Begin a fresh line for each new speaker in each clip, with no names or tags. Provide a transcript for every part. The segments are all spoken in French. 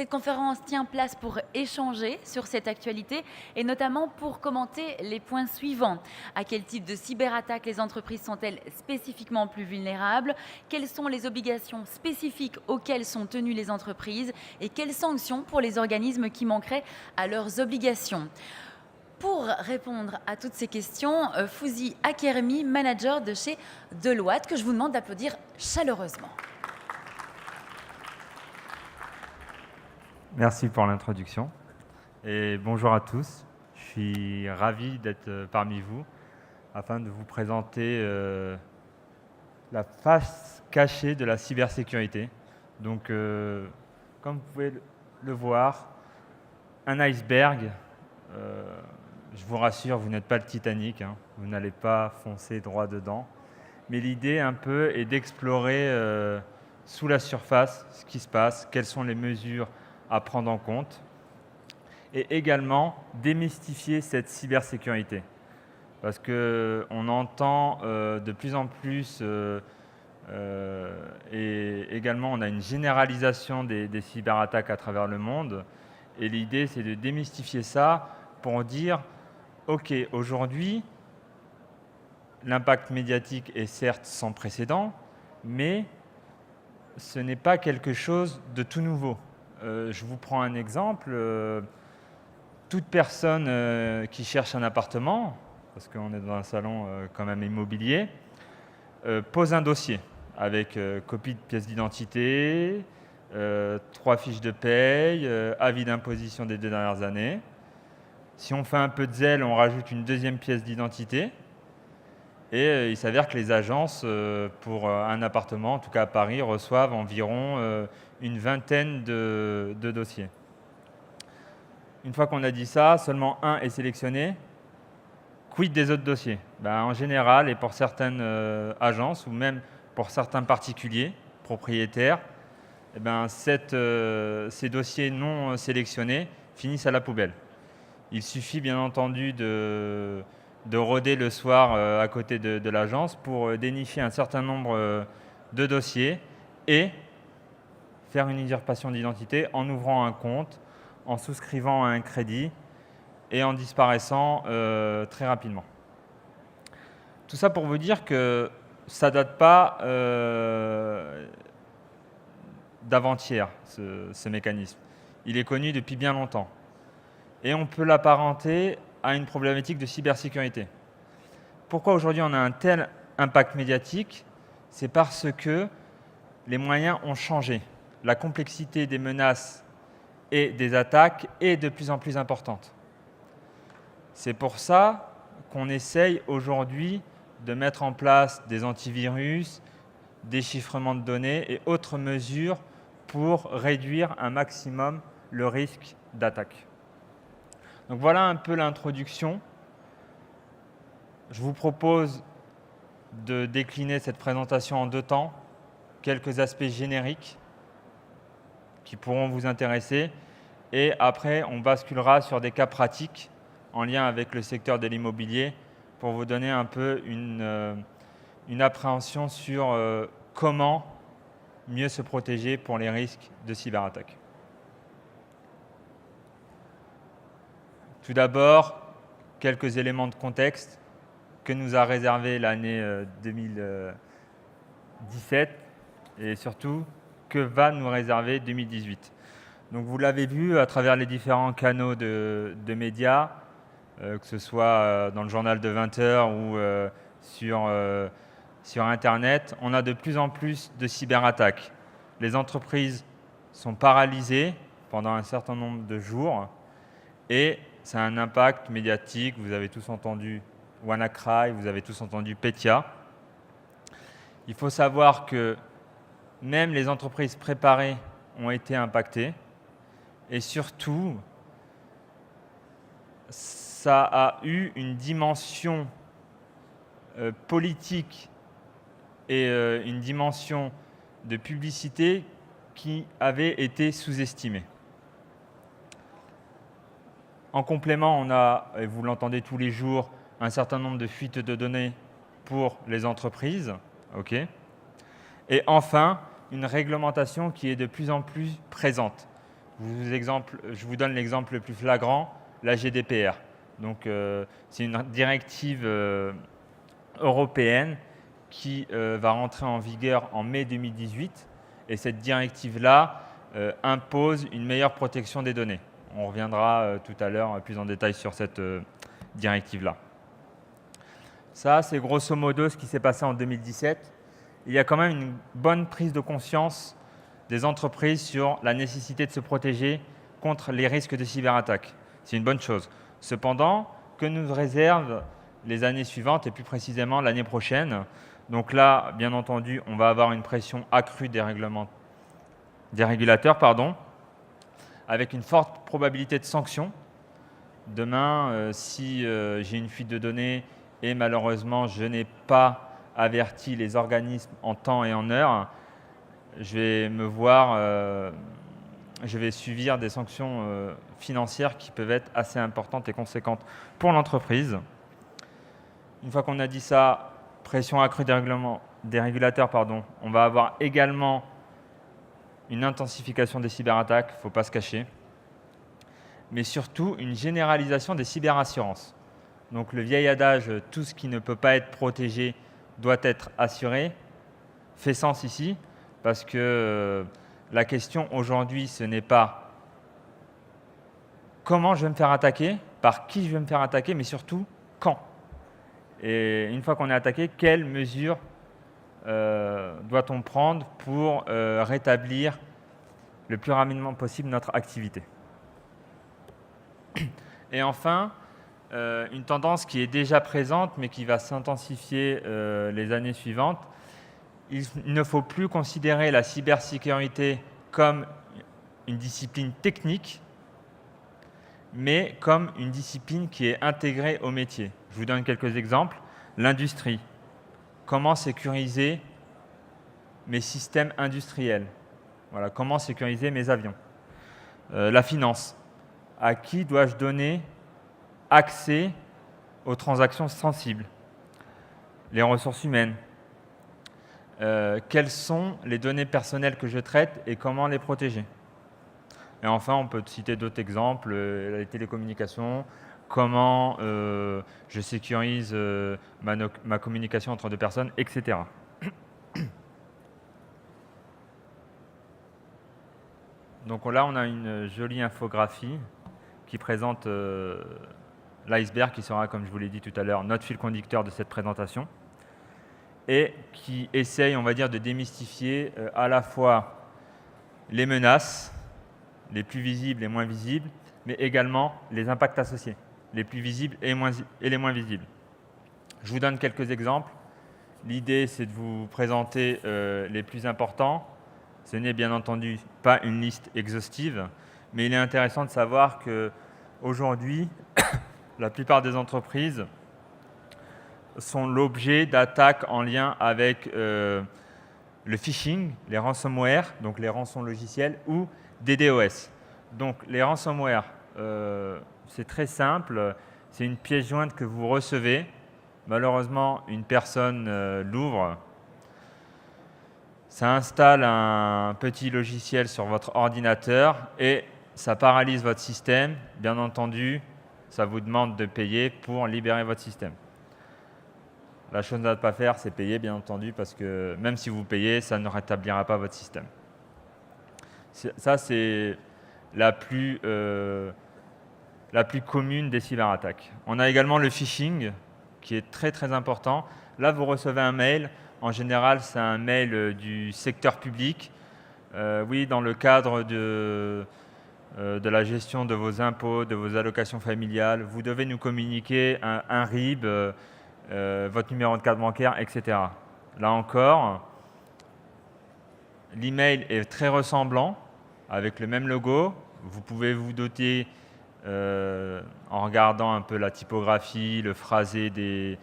Cette conférence tient place pour échanger sur cette actualité et notamment pour commenter les points suivants. À quel type de cyberattaques les entreprises sont-elles spécifiquement plus vulnérables? Quelles sont les obligations spécifiques auxquelles sont tenues les entreprises? Et quelles sanctions pour les organismes qui manqueraient à leurs obligations? Pour répondre à toutes ces questions, Fouzi Akermi, manager de chez Deloitte, que je vous demande d'applaudir chaleureusement.
Merci pour l'introduction et bonjour à tous. Je suis ravi d'être parmi vous afin de vous présenter la face cachée de la cybersécurité. Donc, comme vous pouvez le voir, un iceberg. Je vous rassure, vous n'êtes pas le Titanic, hein, vous n'allez pas foncer droit dedans. Mais l'idée un peu est d'explorer sous la surface ce qui se passe, quelles sont les mesures à prendre en compte et également démystifier cette cybersécurité. Parce qu'on entend de plus en plus et également on a une généralisation des cyberattaques à travers le monde et l'idée c'est de démystifier ça pour dire ok, aujourd'hui l'impact médiatique est certes sans précédent mais ce n'est pas quelque chose de tout nouveau. Je vous prends un exemple. Toute personne qui cherche un appartement, parce qu'on est dans un salon quand même immobilier, pose un dossier avec copie de pièce d'identité, 3 fiches de paye, avis d'imposition des 2 dernières années. Si on fait un peu de zèle, on rajoute une deuxième pièce d'identité. Et il s'avère que les agences, pour un appartement, en tout cas à Paris, reçoivent environ une vingtaine de dossiers. Une fois qu'on a dit ça, seulement un est sélectionné. Quid des autres dossiers? En général, et pour certaines agences, ou même pour certains particuliers, propriétaires, ces dossiers non sélectionnés finissent à la poubelle. Il suffit bien entendu de rôder le soir à côté de l'agence pour dénicher un certain nombre de dossiers et faire une usurpation d'identité en ouvrant un compte, en souscrivant à un crédit et en disparaissant très rapidement. Tout ça pour vous dire que ça ne date pas d'avant-hier, ce mécanisme. Il est connu depuis bien longtemps. Et on peut l'apparenter à une problématique de cybersécurité. Pourquoi aujourd'hui on a un tel impact médiatique? C'est parce que les moyens ont changé. La complexité des menaces et des attaques est de plus en plus importante. C'est pour ça qu'on essaye aujourd'hui de mettre en place des antivirus, des chiffrements de données et autres mesures pour réduire un maximum le risque d'attaque. Donc voilà un peu l'introduction. Je vous propose de décliner cette présentation en 2 temps. Quelques aspects génériques qui pourront vous intéresser. Et après, on basculera sur des cas pratiques en lien avec le secteur de l'immobilier pour vous donner un peu une appréhension sur comment mieux se protéger pour les risques de cyberattaque. Tout d'abord, quelques éléments de contexte que nous a réservé l'année 2017 et surtout que va nous réserver 2018. Donc vous l'avez vu à travers les différents canaux de médias, que ce soit dans le journal de 20 heures ou sur Internet, on a de plus en plus de cyberattaques. Les entreprises sont paralysées pendant un certain nombre de jours et ça a un impact médiatique. Vous avez tous entendu WannaCry, vous avez tous entendu Petya. Il faut savoir que même les entreprises préparées ont été impactées et surtout, ça a eu une dimension politique et une dimension de publicité qui avait été sous-estimée. En complément, on a, et vous l'entendez tous les jours, un certain nombre de fuites de données pour les entreprises. Okay. Et enfin, une réglementation qui est de plus en plus présente. Je vous donne l'exemple le plus flagrant, la GDPR. Donc, c'est une directive européenne qui va rentrer en vigueur en mai 2018. Et cette directive-là impose une meilleure protection des données. On reviendra tout à l'heure plus en détail sur cette directive-là. Ça, c'est grosso modo ce qui s'est passé en 2017. Il y a quand même une bonne prise de conscience des entreprises sur la nécessité de se protéger contre les risques de cyberattaque. C'est une bonne chose. Cependant, que nous réservent les années suivantes et plus précisément l'année prochaine? Donc là, bien entendu, on va avoir une pression accrue des régulateurs, avec une forte probabilité de sanction. Demain, si j'ai une fuite de données et malheureusement je n'ai pas averti les organismes en temps et en heure, je vais subir des sanctions financières qui peuvent être assez importantes et conséquentes pour l'entreprise. Une fois qu'on a dit ça, pression accrue des régulateurs, on va avoir également une intensification des cyberattaques, il ne faut pas se cacher, mais surtout une généralisation des cyberassurances. Donc le vieil adage « tout ce qui ne peut pas être protégé doit être assuré » fait sens ici, parce que la question aujourd'hui, ce n'est pas comment je vais me faire attaquer, par qui je vais me faire attaquer, mais surtout quand. Et une fois qu'on est attaqué, quelles mesures doit-on prendre pour rétablir le plus rapidement possible notre activité? Et enfin, une tendance qui est déjà présente, mais qui va s'intensifier les années suivantes, il ne faut plus considérer la cybersécurité comme une discipline technique, mais comme une discipline qui est intégrée au métier. Je vous donne quelques exemples. L'industrie. Comment sécuriser mes systèmes industriels? Voilà, comment sécuriser mes avions? La finance. À qui dois-je donner accès aux transactions sensibles? Les ressources humaines. Quelles sont les données personnelles que je traite et comment les protéger? Et enfin, on peut citer d'autres exemples, les télécommunications, comment je sécurise ma communication entre deux personnes, etc. Donc là, on a une jolie infographie qui présente l'iceberg, qui sera, comme je vous l'ai dit tout à l'heure, notre fil conducteur de cette présentation, et qui essaye, on va dire, de démystifier à la fois les menaces, les plus visibles et moins visibles, mais également les impacts associés, les plus visibles et les moins visibles. Je vous donne quelques exemples. L'idée, c'est de vous présenter les plus importants. Ce n'est bien entendu pas une liste exhaustive, mais il est intéressant de savoir qu'aujourd'hui, la plupart des entreprises sont l'objet d'attaques en lien avec le phishing, les ransomware, donc les rançons logiciels, ou des DOS. Donc les ransomware, c'est très simple, c'est une pièce jointe que vous recevez. Malheureusement, une personne l'ouvre. Ça installe un petit logiciel sur votre ordinateur et ça paralyse votre système. Bien entendu, ça vous demande de payer pour libérer votre système. La chose à ne pas faire, c'est payer, bien entendu, parce que même si vous payez, ça ne rétablira pas votre système. Ça, c'est la plus commune des cyberattaques. On a également le phishing, qui est très très important. Là, vous recevez un mail. En général, c'est un mail du secteur public. Oui, dans le cadre de la gestion de vos impôts, de vos allocations familiales, vous devez nous communiquer un RIB, votre numéro de carte bancaire, etc. Là encore, l'email est très ressemblant, avec le même logo. Vous pouvez vous doter, en regardant un peu la typographie, le phrasé de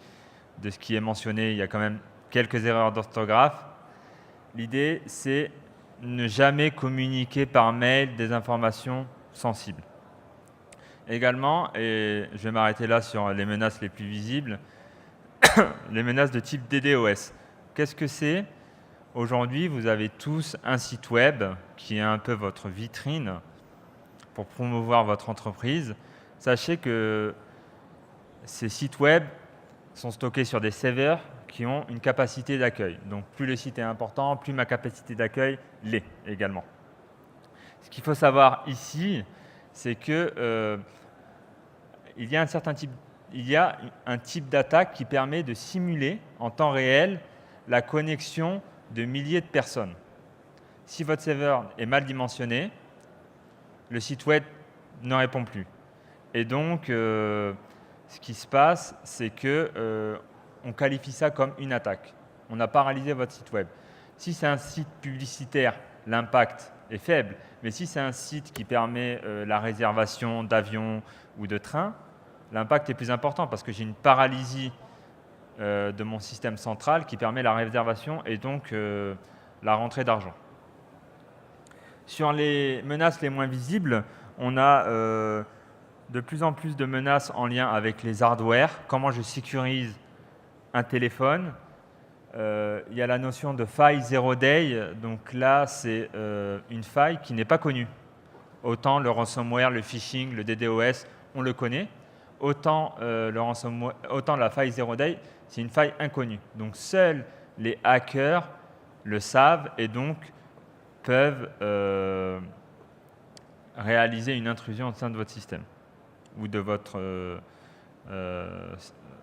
ce qui est mentionné, il y a quand même quelques erreurs d'orthographe. L'idée, c'est ne jamais communiquer par mail des informations sensibles. Également, et je vais m'arrêter là sur les menaces les plus visibles, les menaces de type DDoS. Qu'est-ce que c'est? Aujourd'hui, vous avez tous un site web qui est un peu votre vitrine pour promouvoir votre entreprise, sachez que ces sites web sont stockés sur des serveurs qui ont une capacité d'accueil. Donc plus le site est important, plus ma capacité d'accueil l'est également. Ce qu'il faut savoir ici, c'est que il y a un type d'attaque qui permet de simuler en temps réel la connexion de milliers de personnes. Si votre serveur est mal dimensionné, le site web ne répond plus. Et donc, ce qui se passe, c'est que on qualifie ça comme une attaque. On a paralysé votre site web. Si c'est un site publicitaire, l'impact est faible. Mais si c'est un site qui permet la réservation d'avions ou de trains, l'impact est plus important parce que j'ai une paralysie de mon système central qui permet la réservation et donc la rentrée d'argent. Sur les menaces les moins visibles, on a de plus en plus de menaces en lien avec les hardware, comment je sécurise un téléphone. Il y a la notion de faille zero day, donc là c'est une faille qui n'est pas connue. Autant le ransomware, le phishing, le DDoS, on le connaît, autant la faille zero day, c'est une faille inconnue. Donc seuls les hackers le savent et donc peuvent réaliser une intrusion au sein de votre système ou de votre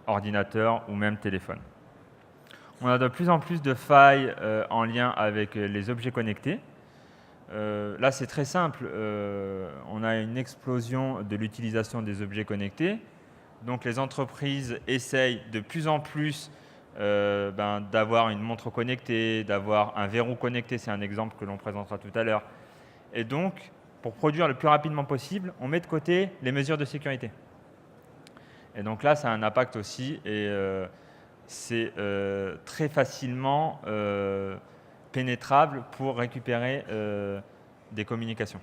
ordinateur ou même téléphone. On a de plus en plus de failles en lien avec les objets connectés. Là, c'est très simple. On a une explosion de l'utilisation des objets connectés. Donc, les entreprises essayent de plus en plus d'avoir une montre connectée, d'avoir un verrou connecté. C'est un exemple que l'on présentera tout à l'heure. Et donc, pour produire le plus rapidement possible, on met de côté les mesures de sécurité. Et donc là, ça a un impact aussi. Et c'est très facilement pénétrable pour récupérer des communications.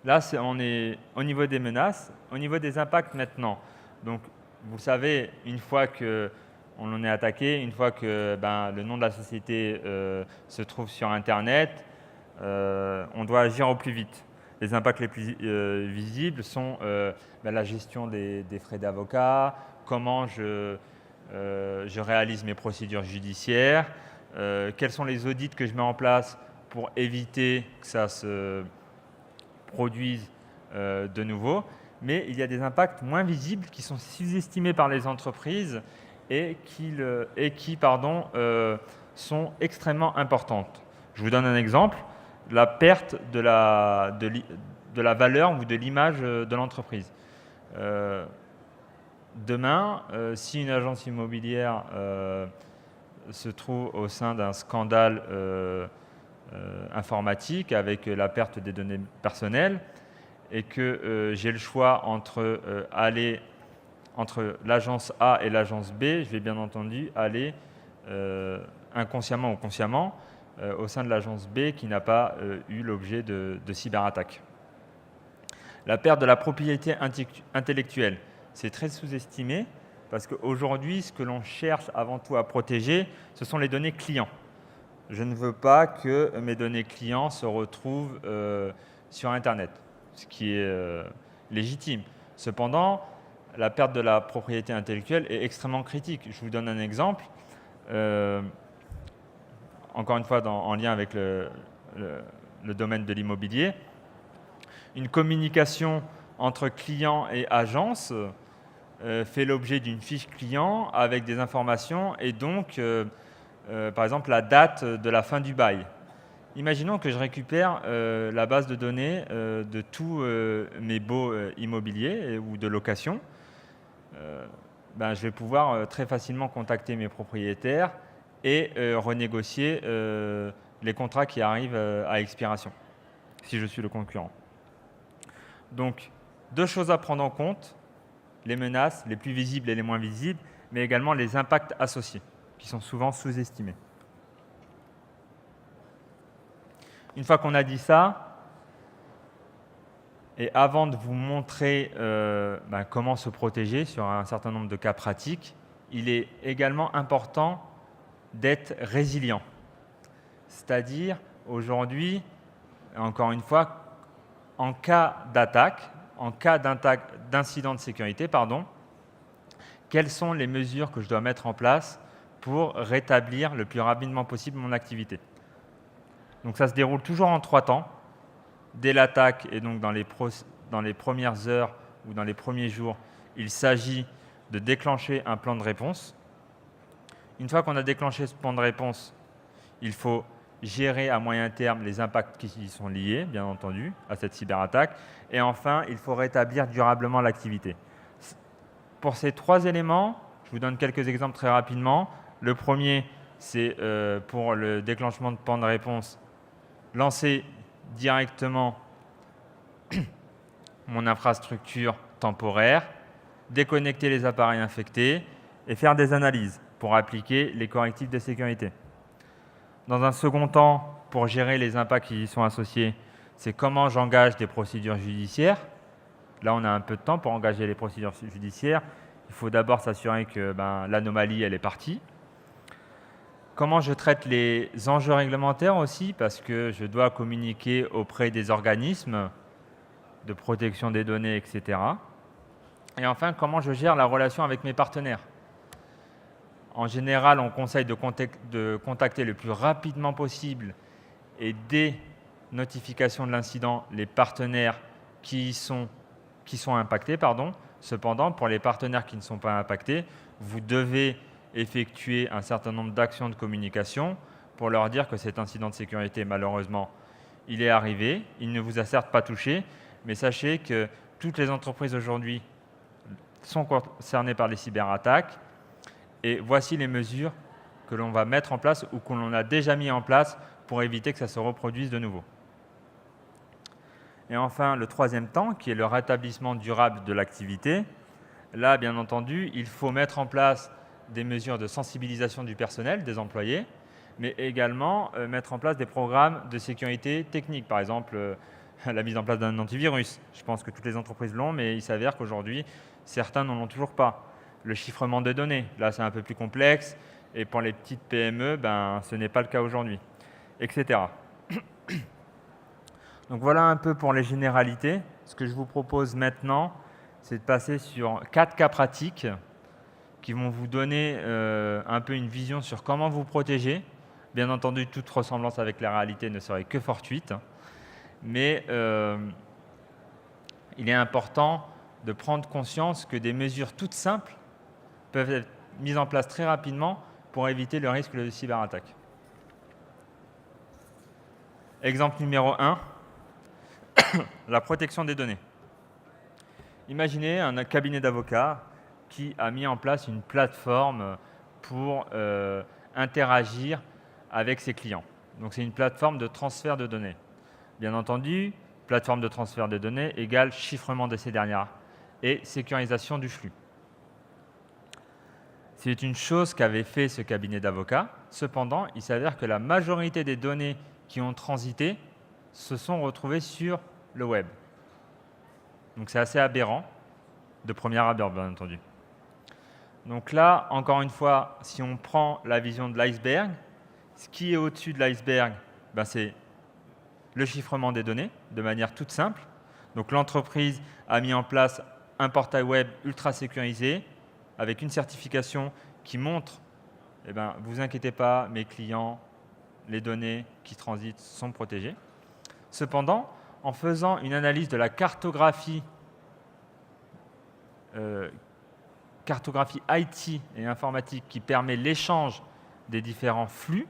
Là, on est au niveau des menaces, au niveau des impacts maintenant. Donc, vous savez, une fois qu'on en est attaqué, une fois que le nom de la société se trouve sur Internet, on doit agir au plus vite. Les impacts les plus visibles sont la gestion des frais d'avocat, comment je réalise mes procédures judiciaires, quels sont les audits que je mets en place pour éviter que ça se produise de nouveau. Mais il y a des impacts moins visibles qui sont sous-estimés par les entreprises et qui sont extrêmement importantes. Je vous donne un exemple, la perte de la valeur ou de l'image de l'entreprise. Demain, si une agence immobilière se trouve au sein d'un scandale informatique avec la perte des données personnelles et que j'ai le choix entre aller entre l'agence A et l'agence B, je vais bien entendu aller inconsciemment ou consciemment au sein de l'agence B qui n'a pas eu l'objet de cyberattaque. La perte de la propriété intellectuelle, c'est très sous-estimé parce qu'aujourd'hui, ce que l'on cherche avant tout à protéger, ce sont les données clients. Je ne veux pas que mes données clients se retrouvent sur Internet, ce qui est légitime. Cependant, la perte de la propriété intellectuelle est extrêmement critique. Je vous donne un exemple, encore une fois en lien avec le domaine de l'immobilier. Une communication entre client et agence fait l'objet d'une fiche client avec des informations et donc, par exemple, la date de la fin du bail. Imaginons que je récupère la base de données de tous mes baux immobiliers ou de location. Je vais pouvoir très facilement contacter mes propriétaires et renégocier les contrats qui arrivent à expiration, si je suis le concurrent. Donc, deux choses à prendre en compte, les menaces, les plus visibles et les moins visibles, mais également les impacts associés, qui sont souvent sous-estimés. Une fois qu'on a dit ça, et avant de vous montrer comment se protéger sur un certain nombre de cas pratiques, il est également important d'être résilient. C'est-à-dire, aujourd'hui, encore une fois, en cas d'attaque, en cas d'incident de sécurité, quelles sont les mesures que je dois mettre en place pour rétablir le plus rapidement possible mon activité. Donc ça se déroule toujours en 3 temps. Dès l'attaque et donc dans les premières heures ou dans les premiers jours, il s'agit de déclencher un plan de réponse. Une fois qu'on a déclenché ce plan de réponse, il faut gérer à moyen terme les impacts qui y sont liés, bien entendu, à cette cyberattaque. Et enfin, il faut rétablir durablement l'activité. Pour ces 3 éléments, je vous donne quelques exemples très rapidement. Le premier, c'est pour le déclenchement de plan de réponse, lancer directement mon infrastructure temporaire, déconnecter les appareils infectés et faire des analyses pour appliquer les correctifs de sécurité. Dans un second temps, pour gérer les impacts qui y sont associés, c'est comment j'engage des procédures judiciaires. Là, on a un peu de temps pour engager les procédures judiciaires. Il faut d'abord s'assurer que l'anomalie, elle est partie. Comment je traite les enjeux réglementaires aussi, parce que je dois communiquer auprès des organismes de protection des données, etc. Et enfin, comment je gère la relation avec mes partenaires. En général, on conseille de contacter le plus rapidement possible et dès notification de l'incident, les partenaires qui sont impactés. Cependant, pour les partenaires qui ne sont pas impactés, vous devez effectuer un certain nombre d'actions de communication pour leur dire que cet incident de sécurité, malheureusement, il est arrivé. Il ne vous a certes pas touché, mais sachez que toutes les entreprises aujourd'hui sont concernées par les cyberattaques. Et voici les mesures que l'on va mettre en place ou que l'on a déjà mis en place pour éviter que ça se reproduise de nouveau. Et enfin, le 3e temps, qui est le rétablissement durable de l'activité. Là, bien entendu, il faut mettre en place des mesures de sensibilisation du personnel, des employés, mais également mettre en place des programmes de sécurité technique. Par exemple, la mise en place d'un antivirus. Je pense que toutes les entreprises l'ont, mais il s'avère qu'aujourd'hui, certains n'en ont toujours pas. Le chiffrement des données, là c'est un peu plus complexe, et pour les petites PME, ce n'est pas le cas aujourd'hui, etc. Donc voilà un peu pour les généralités. Ce que je vous propose maintenant, c'est de passer sur 4 cas pratiques qui vont vous donner un peu une vision sur comment vous protéger. Bien entendu, toute ressemblance avec la réalité ne serait que fortuite, mais il est important de prendre conscience que des mesures toutes simples peuvent être mises en place très rapidement pour éviter le risque de cyberattaque. Exemple numéro 1, la protection des données. Imaginez un cabinet d'avocats qui a mis en place une plateforme pour interagir avec ses clients. Donc c'est une plateforme de transfert de données. Bien entendu, plateforme de transfert de données égale chiffrement de ces dernières et sécurisation du flux. C'est une chose qu'avait fait ce cabinet d'avocats. Cependant, il s'avère que la majorité des données qui ont transité se sont retrouvées sur le web. Donc c'est assez aberrant, de premier abord bien entendu. Donc là, encore une fois, si on prend la vision de l'iceberg, ce qui est au-dessus de l'iceberg, c'est le chiffrement des données, de manière toute simple. Donc l'entreprise a mis en place un portail web ultra sécurisé, avec une certification qui montre, vous inquiétez pas, mes clients, les données qui transitent sont protégées. Cependant, en faisant une analyse de la cartographie IT et informatique qui permet l'échange des différents flux,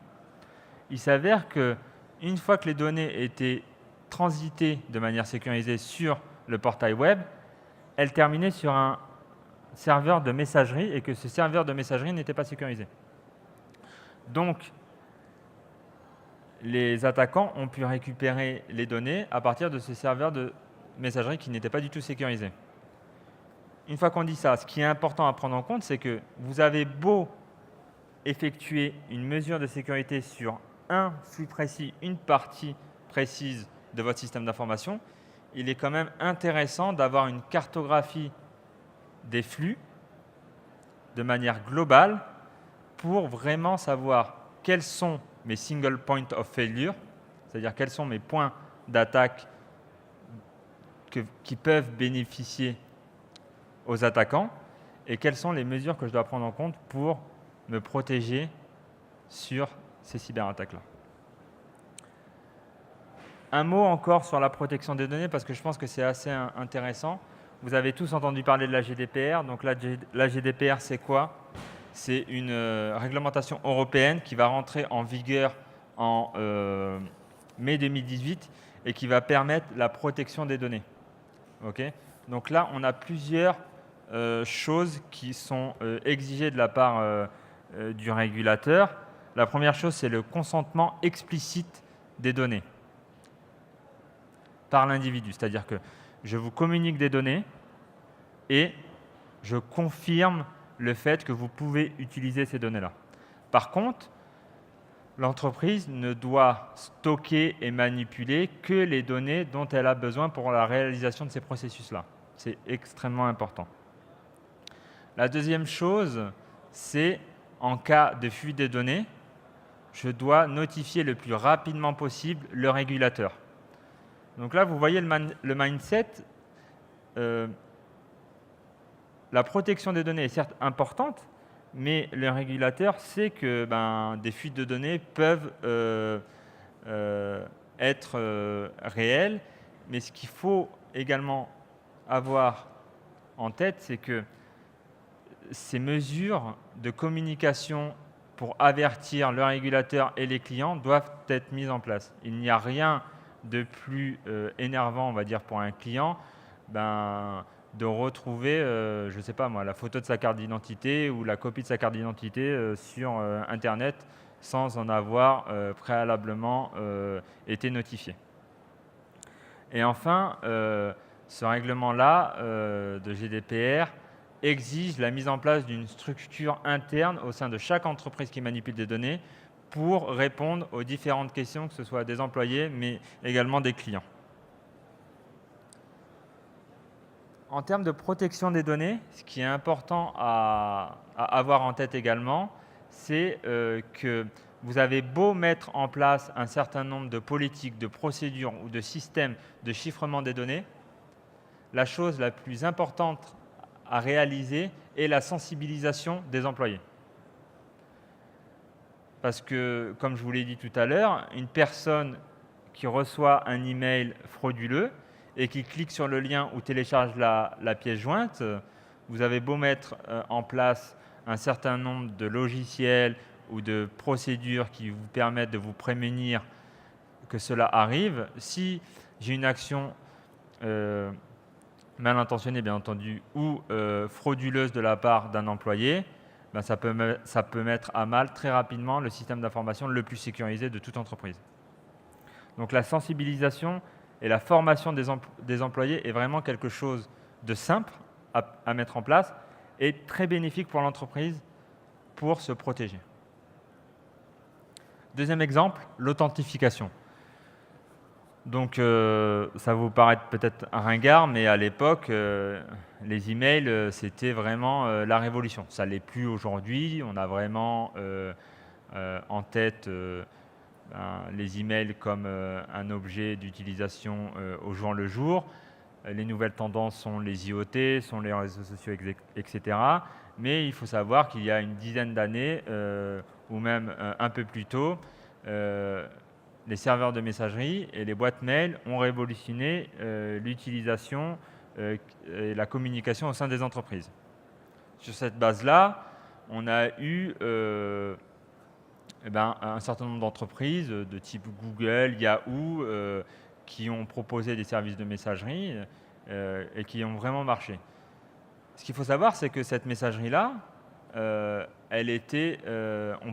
il s'avère qu'une fois que les données étaient transitées de manière sécurisée sur le portail web, elles terminaient sur un serveur de messagerie et que ce serveur de messagerie n'était pas sécurisé. Donc, les attaquants ont pu récupérer les données à partir de ce serveur de messagerie qui n'était pas du tout sécurisé. Une fois qu'on dit ça, ce qui est important à prendre en compte, c'est que vous avez beau effectuer une mesure de sécurité sur un flux précis, une partie précise de votre système d'information, il est quand même intéressant d'avoir une cartographie des flux de manière globale pour vraiment savoir quels sont mes single point of failure, c'est-à-dire quels sont mes points d'attaque qui peuvent bénéficier aux attaquants et quelles sont les mesures que je dois prendre en compte pour me protéger sur ces cyberattaques-là. Un mot encore sur la protection des données parce que je pense que c'est assez intéressant. Vous avez tous entendu parler de la GDPR. Donc la GDPR, c'est quoi? C'est une réglementation européenne qui va rentrer en vigueur en mai 2018 et qui va permettre la protection des données. Okay. Donc là, on a plusieurs choses qui sont exigées de la part du régulateur. La première chose, c'est le consentement explicite des données par l'individu. C'est-à-dire que je vous communique des données et je confirme le fait que vous pouvez utiliser ces données-là. Par contre, l'entreprise ne doit stocker et manipuler que les données dont elle a besoin pour la réalisation de ces processus-là. C'est extrêmement important. La deuxième chose, c'est en cas de fuite des données, je dois notifier le plus rapidement possible le régulateur. Donc là, vous voyez le mindset. La protection des données est certes importante, mais le régulateur sait que des fuites de données peuvent être réelles. Mais ce qu'il faut également avoir en tête, c'est que ces mesures de communication pour avertir le régulateur et les clients doivent être mises en place. Il n'y a rien de plus énervant, on va dire, pour un client, de retrouver, je ne sais pas moi, la photo de sa carte d'identité ou la copie de sa carte d'identité sur Internet sans en avoir préalablement été notifié. Et enfin, ce règlement-là de GDPR exige la mise en place d'une structure interne au sein de chaque entreprise qui manipule des données pour répondre aux différentes questions, que ce soit des employés, mais également des clients. En termes de protection des données, ce qui est important à avoir en tête également, c'est que vous avez beau mettre en place un certain nombre de politiques, de procédures ou de systèmes de chiffrement des données, la chose la plus importante à réaliser est la sensibilisation des employés. Parce que, comme je vous l'ai dit tout à l'heure, une personne qui reçoit un email frauduleux et qui clique sur le lien ou télécharge la pièce jointe, vous avez beau mettre en place un certain nombre de logiciels ou de procédures qui vous permettent de vous prémunir que cela arrive, si j'ai une action mal intentionnée, bien entendu, ou frauduleuse de la part d'un employé, ça peut mettre à mal très rapidement le système d'information le plus sécurisé de toute entreprise. Donc la sensibilisation et la formation des employés est vraiment quelque chose de simple à mettre en place et très bénéfique pour l'entreprise pour se protéger. Deuxième exemple, l'authentification. Donc, ça vous paraît peut-être ringard, mais à l'époque, les emails, c'était vraiment la révolution. Ça ne l'est plus aujourd'hui. On a vraiment en tête les emails comme un objet d'utilisation au jour le jour. Les nouvelles tendances sont les IoT, sont les réseaux sociaux, etc. Mais il faut savoir qu'il y a une dizaine d'années, ou même un peu plus tôt, les serveurs de messagerie et les boîtes mail ont révolutionné l'utilisation et la communication au sein des entreprises. Sur cette base-là, on a eu un certain nombre d'entreprises de type Google, Yahoo, qui ont proposé des services de messagerie et qui ont vraiment marché. Ce qu'il faut savoir, c'est que cette messagerie-là, on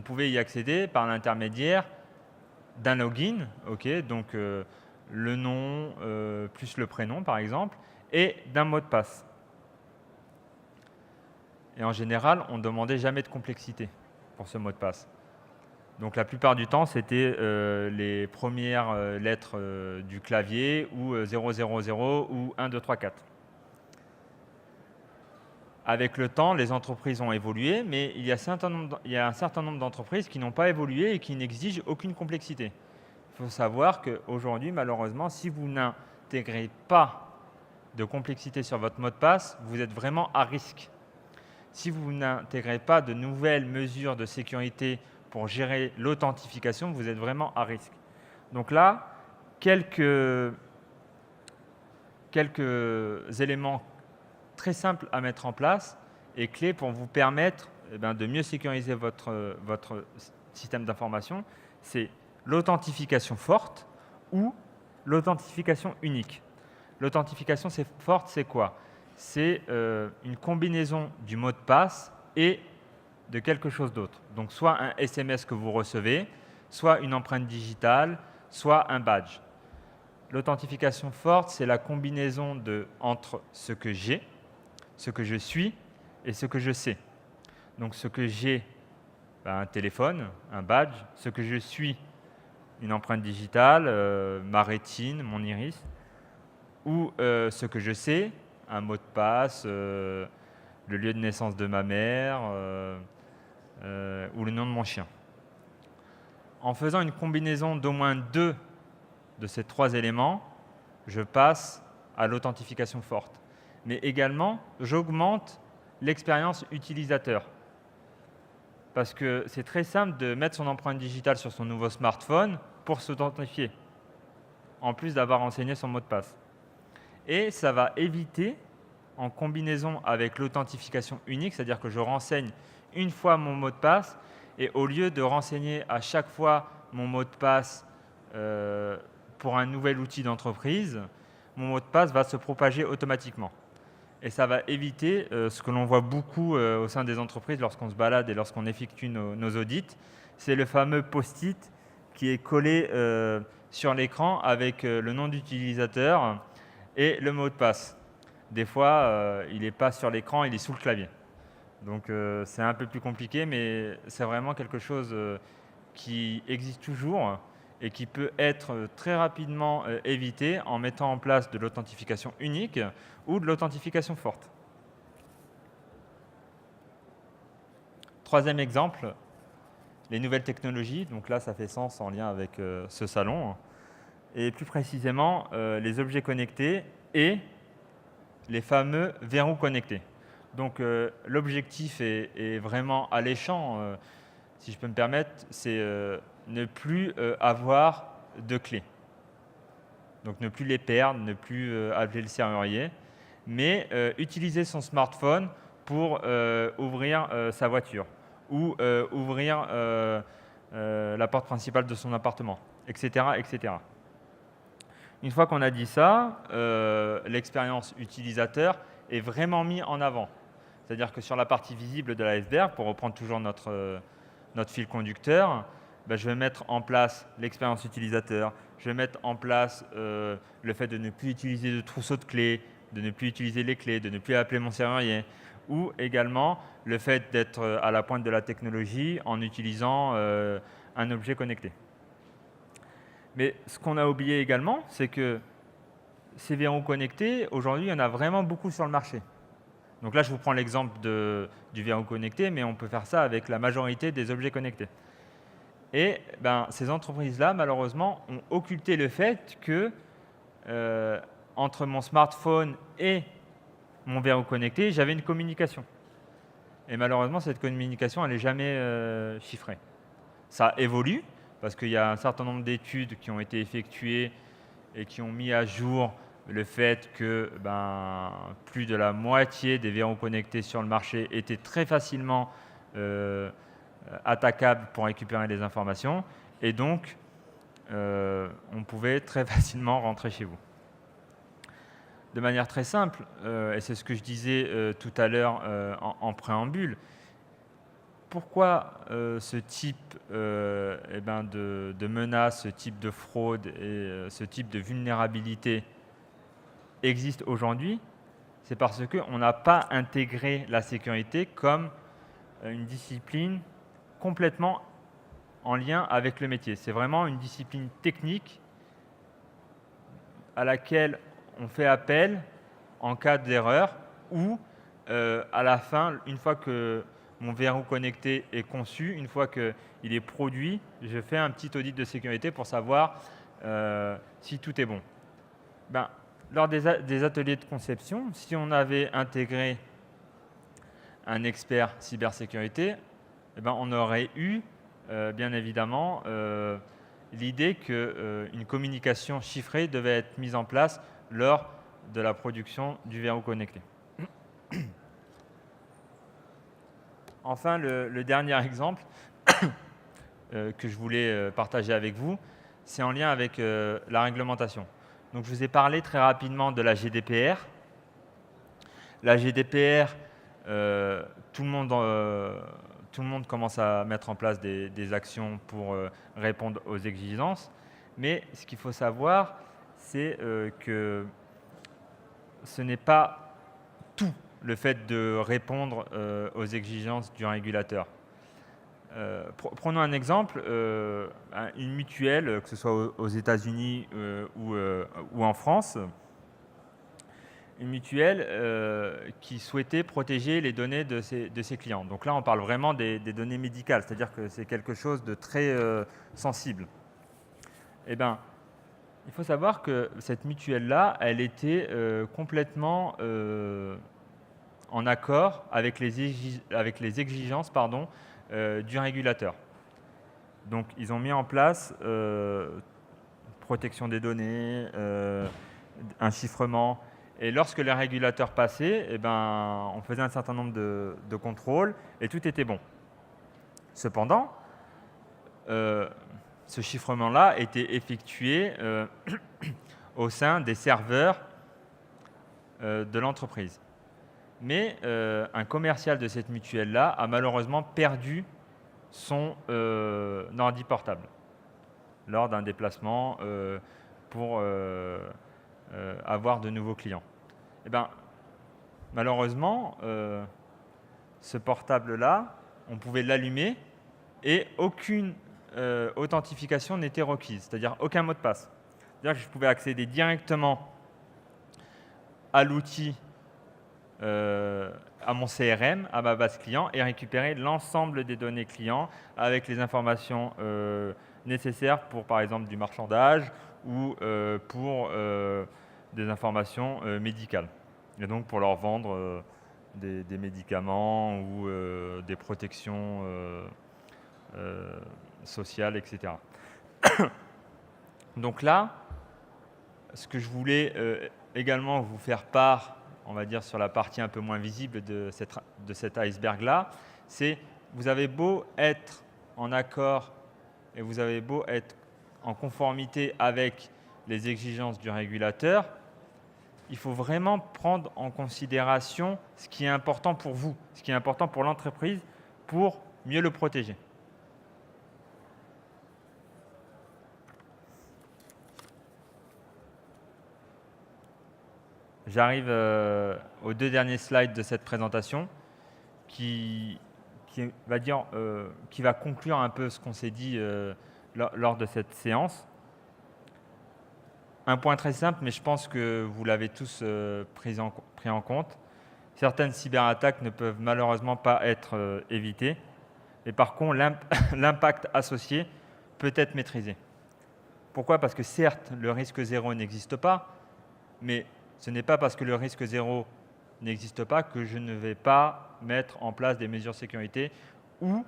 pouvait y accéder par l'intermédiaire d'un login, donc le nom plus le prénom par exemple, et d'un mot de passe. Et en général, on ne demandait jamais de complexité pour ce mot de passe. Donc la plupart du temps, c'était les premières lettres du clavier ou 000 ou 1, 2, 3, 4. Avec le temps, les entreprises ont évolué, mais il y a un certain nombre d'entreprises qui n'ont pas évolué et qui n'exigent aucune complexité. Il faut savoir qu'aujourd'hui, malheureusement, si vous n'intégrez pas de complexité sur votre mot de passe, vous êtes vraiment à risque. Si vous n'intégrez pas de nouvelles mesures de sécurité pour gérer l'authentification, vous êtes vraiment à risque. Donc là, quelques éléments très simples à mettre en place et clés pour vous permettre de mieux sécuriser votre système d'information. C'est l'authentification forte ou l'authentification unique. L'authentification forte, c'est quoi? C'est une combinaison du mot de passe et de quelque chose d'autre. Donc soit un SMS que vous recevez, soit une empreinte digitale, soit un badge. L'authentification forte, c'est la combinaison entre ce que j'ai, ce que je suis et ce que je sais. Donc ce que j'ai, un téléphone, un badge. Ce que je suis, une empreinte digitale, ma rétine, mon iris. Ou ce que je sais, un mot de passe, le lieu de naissance de ma mère ou le nom de mon chien. En faisant une combinaison d'au moins 2 de ces 3 éléments, je passe à l'authentification forte. Mais également, j'augmente l'expérience utilisateur. Parce que c'est très simple de mettre son empreinte digitale sur son nouveau smartphone pour s'authentifier, en plus d'avoir renseigné son mot de passe. Et ça va éviter, en combinaison avec l'authentification unique, c'est-à-dire que je renseigne une fois mon mot de passe, et au lieu de renseigner à chaque fois mon mot de passe pour un nouvel outil d'entreprise, mon mot de passe va se propager automatiquement. Et ça va éviter ce que l'on voit beaucoup au sein des entreprises lorsqu'on se balade et lorsqu'on effectue nos audits, c'est le fameux post-it qui est collé sur l'écran avec le nom d'utilisateur et le mot de passe. Des fois, il n'est pas sur l'écran, il est sous le clavier. Donc c'est un peu plus compliqué, mais c'est vraiment quelque chose qui existe toujours et qui peut être très rapidement évité en mettant en place de l'authentification unique ou de l'authentification forte. Troisième exemple, les nouvelles technologies. Donc là, ça fait sens en lien avec ce salon. Et plus précisément, les objets connectés et les fameux verrous connectés. Donc l'objectif est vraiment alléchant, si je peux me permettre, c'est ne plus avoir de clés. Donc ne plus les perdre, ne plus appeler le serrurier, mais utiliser son smartphone pour ouvrir sa voiture ou ouvrir la porte principale de son appartement, etc., etc. Une fois qu'on a dit ça, l'expérience utilisateur est vraiment mise en avant. C'est-à-dire que sur la partie visible de l'iceberg, pour reprendre toujours notre fil conducteur, je vais mettre en place l'expérience utilisateur, je vais mettre en place le fait de ne plus utiliser de trousseau de clés, de ne plus utiliser les clés, de ne plus appeler mon serrurier, ou également le fait d'être à la pointe de la technologie en utilisant un objet connecté. Mais ce qu'on a oublié également, c'est que ces verrous connectés, aujourd'hui, il y en a vraiment beaucoup sur le marché. Donc là, je vous prends l'exemple du verrou connecté, mais on peut faire ça avec la majorité des objets connectés. Et ces entreprises-là, malheureusement, ont occulté le fait que entre mon smartphone et mon verrou connecté, j'avais une communication. Et malheureusement, cette communication, elle n'est jamais chiffrée. Ça évolue, parce qu'il y a un certain nombre d'études qui ont été effectuées et qui ont mis à jour le fait que plus de la moitié des verrous connectés sur le marché étaient très facilement attaquables pour récupérer les informations. Et donc, on pouvait très facilement rentrer chez vous. De manière très simple, et c'est ce que je disais tout à l'heure en préambule, pourquoi ce type de menace, ce type de fraude et ce type de vulnérabilité existe aujourd'hui? C'est parce qu'on n'a pas intégré la sécurité comme une discipline complètement en lien avec le métier. C'est vraiment une discipline technique à laquelle on fait appel en cas d'erreur ou à la fin, une fois que mon verrou connecté est conçu, une fois qu'il est produit, je fais un petit audit de sécurité pour savoir si tout est bon. lors des ateliers de conception, si on avait intégré un expert cybersécurité, eh ben, on aurait eu, bien évidemment, l'idée qu'une communication chiffrée devait être mise en place lors de la production du verrou connecté. Enfin, le dernier exemple que je voulais partager avec vous, c'est en lien avec la réglementation. Donc, je vous ai parlé très rapidement de la GDPR. La GDPR, tout le monde commence à mettre en place des actions pour répondre aux exigences. Mais ce qu'il faut savoir, c'est que ce n'est pas tout le fait de répondre aux exigences du régulateur. Prenons un exemple, une mutuelle, que ce soit aux États-Unis ou en France, une mutuelle qui souhaitait protéger les données de ses clients. Donc là, on parle vraiment des données médicales, c'est-à-dire que c'est quelque chose de très sensible. Eh bien, il faut savoir que cette mutuelle-là, elle était complètement en accord avec les exigences du régulateur. Donc, ils ont mis en place protection des données, un chiffrement. Et lorsque les régulateurs passaient, eh ben, on faisait un certain nombre de contrôles et tout était bon. Cependant, ce chiffrement-là était effectué au sein des serveurs de l'entreprise. Mais un commercial de cette mutuelle-là a malheureusement perdu son ordi portable lors d'un déplacement pour avoir de nouveaux clients. Eh ben, malheureusement, ce portable-là, on pouvait l'allumer et aucune authentification n'était requise, c'est-à-dire aucun mot de passe. C'est-à-dire que je pouvais accéder directement à l'outil, à mon CRM, à ma base client et récupérer l'ensemble des données clients avec les informations nécessaires pour, par exemple, du marchandage ou pour des informations médicales. Et donc pour leur vendre des médicaments ou des protections sociales, etc. Donc là, ce que je voulais également vous faire part, on va dire sur la partie un peu moins visible de cet iceberg-là, c'est vous avez beau être en accord et vous avez beau être en conformité avec les exigences du régulateur, il faut vraiment prendre en considération ce qui est important pour vous, ce qui est important pour l'entreprise pour mieux le protéger. J'arrive aux deux derniers slides de cette présentation qui va conclure un peu ce qu'on s'est dit lors de cette séance. Un point très simple, mais je pense que vous l'avez tous pris en compte. Certaines cyberattaques ne peuvent malheureusement pas être évitées, mais par contre, l'impact associé peut être maîtrisé. Pourquoi ? Parce que certes, le risque zéro n'existe pas, mais ce n'est pas parce que le risque zéro n'existe pas que je ne vais pas mettre en place des mesures de sécurité ou,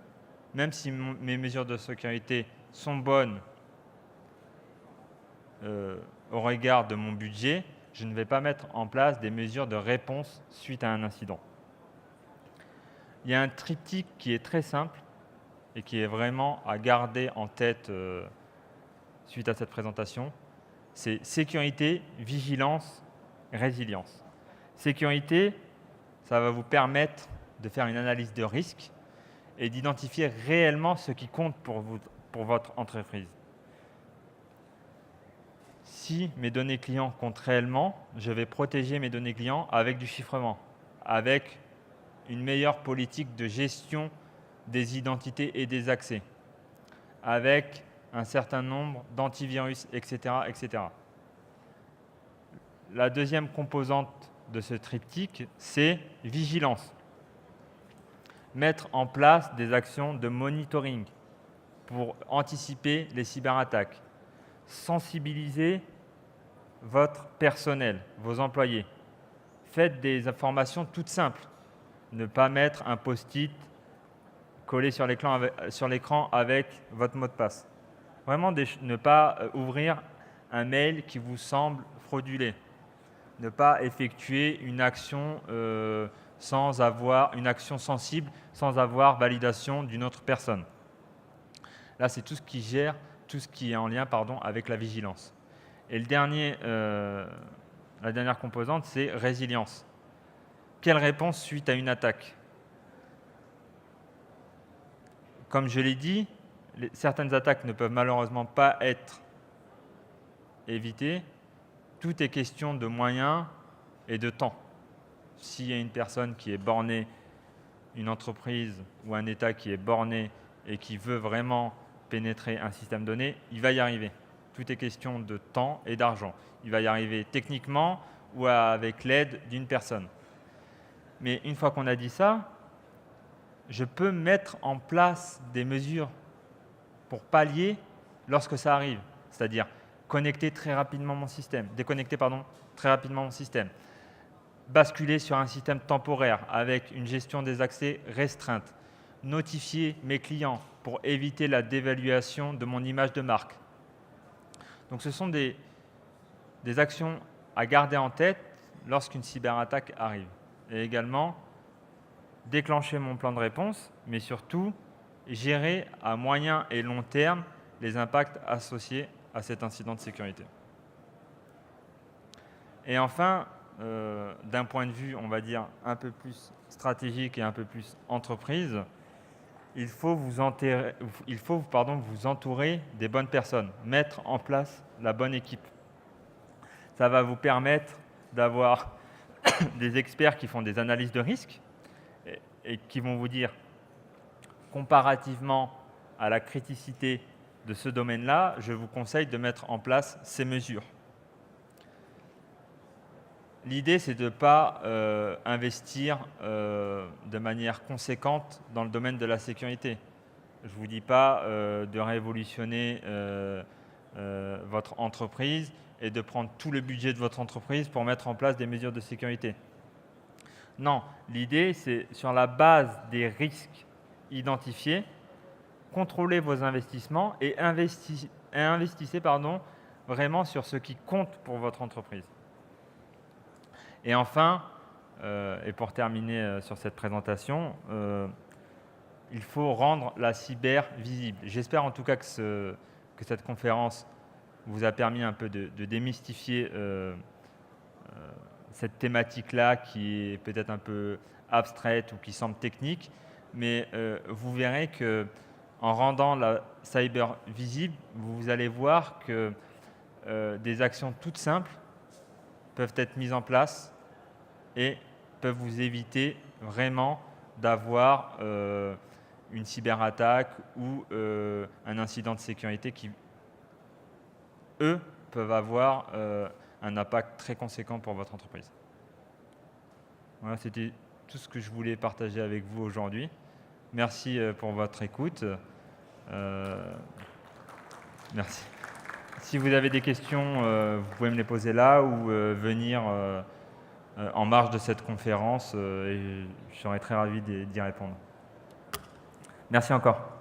même si mes mesures de sécurité sont bonnes au regard de mon budget, je ne vais pas mettre en place des mesures de réponse suite à un incident. Il y a un triptyque qui est très simple et qui est vraiment à garder en tête suite à cette présentation. C'est sécurité, vigilance, résilience. Sécurité, ça va vous permettre de faire une analyse de risque et d'identifier réellement ce qui compte pour votre entreprise. Si mes données clients comptent réellement, je vais protéger mes données clients avec du chiffrement, avec une meilleure politique de gestion des identités et des accès, avec un certain nombre d'antivirus, etc., etc. La deuxième composante de ce triptyque, c'est vigilance. Mettre en place des actions de monitoring pour anticiper les cyberattaques. Sensibiliser votre personnel, vos employés. Faites des informations toutes simples. Ne pas mettre un post-it collé sur l'écran avec votre mot de passe. Vraiment, ne pas ouvrir un mail qui vous semble fraudulé. Ne pas effectuer une action une action sensible sans avoir validation d'une autre personne. Là, c'est tout ce qui gère, tout ce qui est en lien avec la vigilance. Et la dernière composante, c'est résilience. Quelle réponse suite à une attaque? Comme je l'ai dit, certaines attaques ne peuvent malheureusement pas être évitées. Tout est question de moyens et de temps. S'il y a une personne qui est bornée, une entreprise ou un État qui est borné et qui veut vraiment pénétrer un système donné, il va y arriver. Tout est question de temps et d'argent. Il va y arriver techniquement ou avec l'aide d'une personne. Mais une fois qu'on a dit ça, je peux mettre en place des mesures pour pallier lorsque ça arrive. C'est-à-dire déconnecter très rapidement mon système, basculer sur un système temporaire avec une gestion des accès restreinte, notifier mes clients pour éviter la dévaluation de mon image de marque. Donc ce sont des actions à garder en tête lorsqu'une cyberattaque arrive. Et également, déclencher mon plan de réponse, mais surtout, gérer à moyen et long terme les impacts associés à cet incident de sécurité. Et enfin, d'un point de vue, on va dire, un peu plus stratégique et un peu plus entreprise, il faut vous entourer des bonnes personnes, mettre en place la bonne équipe. Ça va vous permettre d'avoir des experts qui font des analyses de risque et qui vont vous dire, comparativement à la criticité de ce domaine-là, je vous conseille de mettre en place ces mesures. L'idée, c'est de ne pas investir de manière conséquente dans le domaine de la sécurité. Je ne vous dis pas de révolutionner votre entreprise et de prendre tout le budget de votre entreprise pour mettre en place des mesures de sécurité. Non, l'idée, c'est sur la base des risques identifiés, contrôlez vos investissements et investissez vraiment sur ce qui compte pour votre entreprise. Et enfin, et pour terminer sur cette présentation, il faut rendre la cyber visible. J'espère en tout cas que cette conférence vous a permis un peu de démystifier cette thématique-là qui est peut-être un peu abstraite ou qui semble technique, mais vous verrez qu'en rendant la cyber visible, vous allez voir que des actions toutes simples peuvent être mises en place et peuvent vous éviter vraiment d'avoir une cyberattaque ou un incident de sécurité qui, eux, peuvent avoir un impact très conséquent pour votre entreprise. Voilà, c'était tout ce que je voulais partager avec vous aujourd'hui. Merci pour votre écoute. Merci. Si vous avez des questions, vous pouvez me les poser là ou venir en marge de cette conférence et je serai très ravi d'y répondre. Merci encore.